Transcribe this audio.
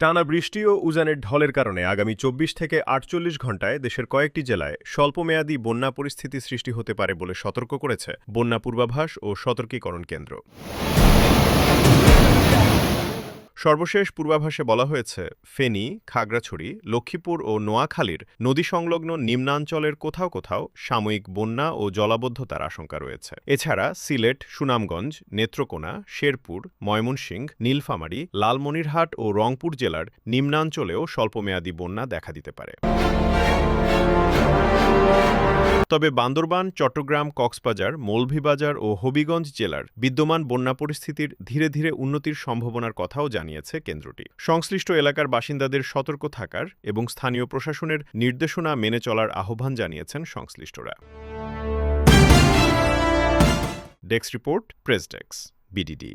টানা বৃষ্টি ও উজানের ঢলের কারণে আগামী ২৪ থেকে ৪৮ ঘণ্টায় দেশের কয়েকটি জেলায় স্বল্পমেয়াদী বন্যা পরিস্থিতি সৃষ্টি হতে পারে বলে সতর্ক করেছে বন্যা পূর্বাভাস ও সতর্কীকরণ কেন্দ্র। সর্বশেষ পূর্বাভাসে বলা হয়েছে, ফেনী, খাগড়াছড়ি, লক্ষ্মীপুর ও নোয়াখালীর নদী সংলগ্ন নিম্নাঞ্চলের কোথাও কোথাও সাময়িক বন্যা ও জলাবদ্ধতার আশঙ্কা রয়েছে। এছাড়া সিলেট, সুনামগঞ্জ, নেত্রকোনা, শেরপুর, ময়মনসিংহ, নীলফামারী, লালমনিরহাট ও রংপুর জেলার নিম্নাঞ্চলেও স্বল্পমেয়াদী বন্যা দেখা দিতে পারে। তবে বান্দরবান, চট্টগ্রাম, কক্সবাজার, মৌলভীবাজার ও হবিগঞ্জ জেলার বিদ্যমান বন্যা পরিস্থিতির ধীরে ধীরে উন্নতির সম্ভাবনার কথাও জানিয়েছে কেন্দ্রটি। সংশ্লিষ্ট এলাকার বাসিন্দাদের সতর্ক থাকার এবং স্থানীয় প্রশাসনের নির্দেশনা মেনে চলার আহ্বান জানিয়েছেন সংশ্লিষ্টরা। Desk report, press desk, BDD.